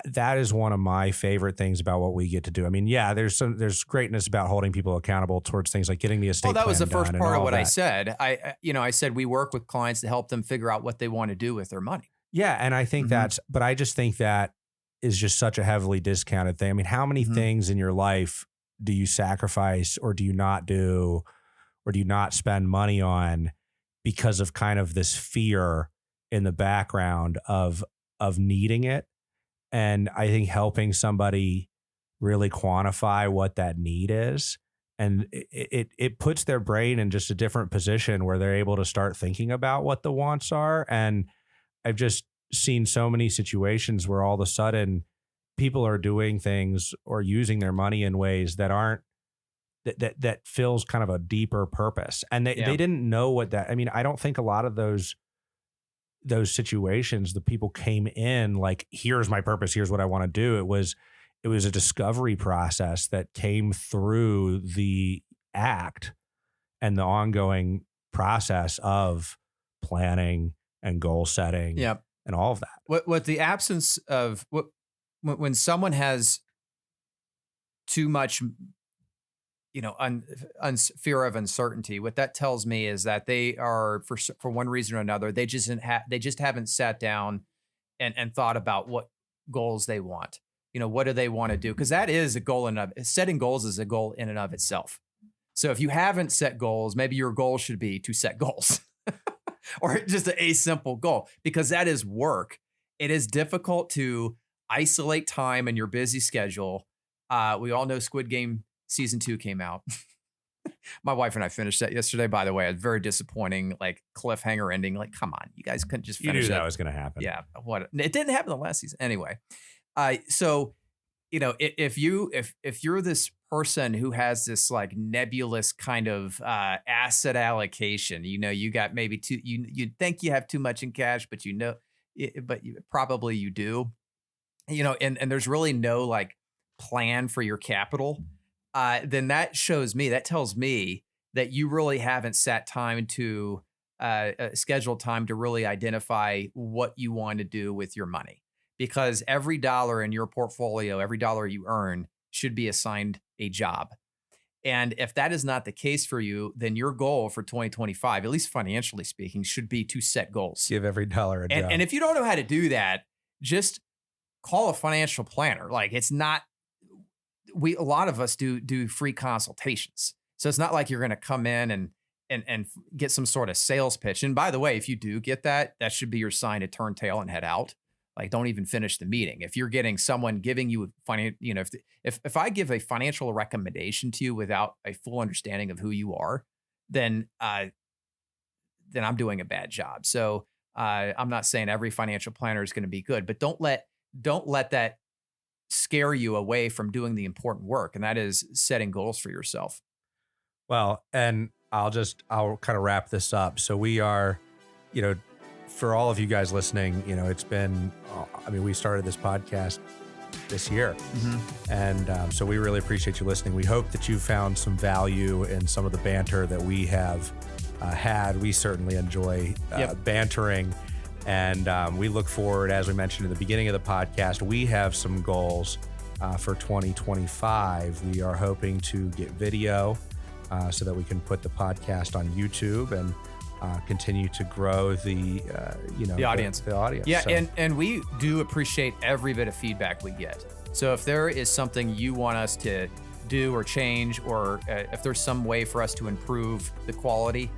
that is one of my favorite things about what we get to do. I mean, yeah, there's greatness about holding people accountable towards things like getting the estate plan done. Well, that was the first part of what I said. I said we work with clients to help them figure out what they want to do with their money. Yeah, and I think but I just think that is just such a heavily discounted thing. I mean, how many things in your life do you sacrifice or do you not do or do you not spend money on because of kind of this fear in the background of needing it? And I think helping somebody really quantify what that need is, and it puts their brain in just a different position where they're able to start thinking about what the wants are. And I've just seen so many situations where all of a sudden people are doing things or using their money in ways that aren't that fills kind of a deeper purpose. And they didn't know what that, I mean, I don't think a lot of those situations, the people came in like, here's my purpose, here's what I want to do. It was a discovery process that came through the act and the ongoing process of planning and goal setting and all of that. What the absence of when someone has too much fear of uncertainty, what that tells me is that they are, for one reason or another, they just haven't sat down and thought about what goals they want. What do they want to do? Because that is a goal setting goals is a goal in and of itself. So if you haven't set goals, maybe your goal should be to set goals or just a simple goal, because that is work. It is difficult to isolate time in your busy schedule. We all know Squid Game Season 2 came out. My wife and I finished that yesterday, by the way. A very disappointing, like, cliffhanger ending. Like, come on, you guys couldn't just finish it. You knew that was going to happen. Yeah, it didn't happen the last season anyway. So, if you're this person who has this like nebulous kind of asset allocation, you got maybe you think you have too much in cash, but probably you do, and there's really no like plan for your capital. Then that tells me that you really haven't sat time to scheduled time to really identify what you want to do with your money. Because every dollar in your portfolio, every dollar you earn should be assigned a job. And if that is not the case for you, then your goal for 2025, at least financially speaking, should be to set goals. Give every dollar a job. And if you don't know how to do that, just call a financial planner. Like, it's not, a lot of us do free consultations. So it's not like you're going to come in and get some sort of sales pitch. And by the way, if you do get that should be your sign to turn tail and head out. Like, don't even finish the meeting. If you're getting someone giving you if I give a financial recommendation to you without a full understanding of who you are, then I'm doing a bad job. So I'm not saying every financial planner is going to be good, but don't let that scare you away from doing the important work, and that is setting goals for yourself. Well, and I'll kind of wrap this up. So we are, for all of you guys listening, it's been, we started this podcast this year. And so we really appreciate you listening. We hope that you found some value in some of the banter that we have had. We certainly enjoy bantering. And we look forward, as we mentioned in the beginning of the podcast, we have some goals for 2025. We are hoping to get video so that we can put the podcast on YouTube and continue to grow the audience. The audience. Yeah, so. and we do appreciate every bit of feedback we get. So if there is something you want us to do or change, or if there's some way for us to improve the quality,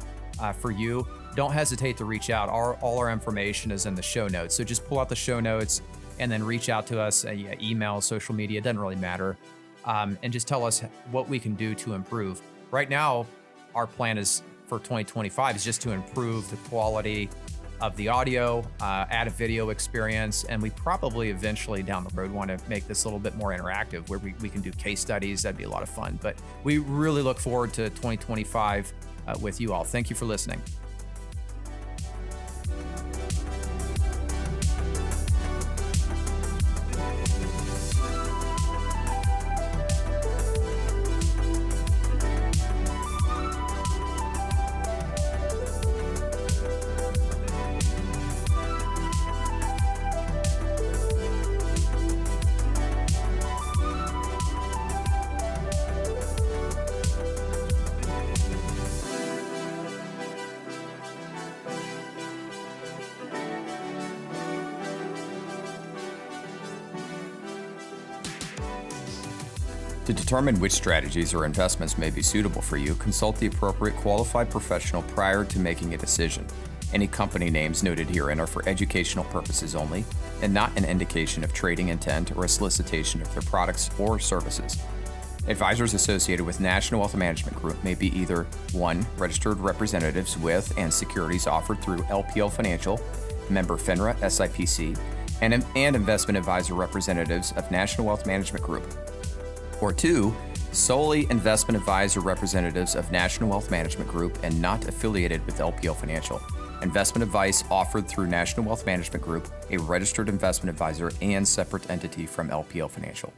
for you, don't hesitate to reach out. All our information is in the show notes. So just pull out the show notes and then reach out to us, email, social media, it doesn't really matter. And just tell us what we can do to improve. Right now, our plan is for 2025 is just to improve the quality of the audio, add a video experience, and we probably eventually down the road want to make this a little bit more interactive where we can do case studies. That'd be a lot of fun. But we really look forward to 2025 with you all. Thank you for listening. To determine which strategies or investments may be suitable for you, consult the appropriate qualified professional prior to making a decision. Any company names noted herein are for educational purposes only and not an indication of trading intent or a solicitation of their products or services. Advisors associated with National Wealth Management Group may be either 1. Registered representatives with and securities offered through LPL Financial, member FINRA SIPC, and investment advisor representatives of National Wealth Management Group. Or 2, solely investment advisor representatives of National Wealth Management Group and not affiliated with LPL Financial. Investment advice offered through National Wealth Management Group, a registered investment advisor and separate entity from LPL Financial.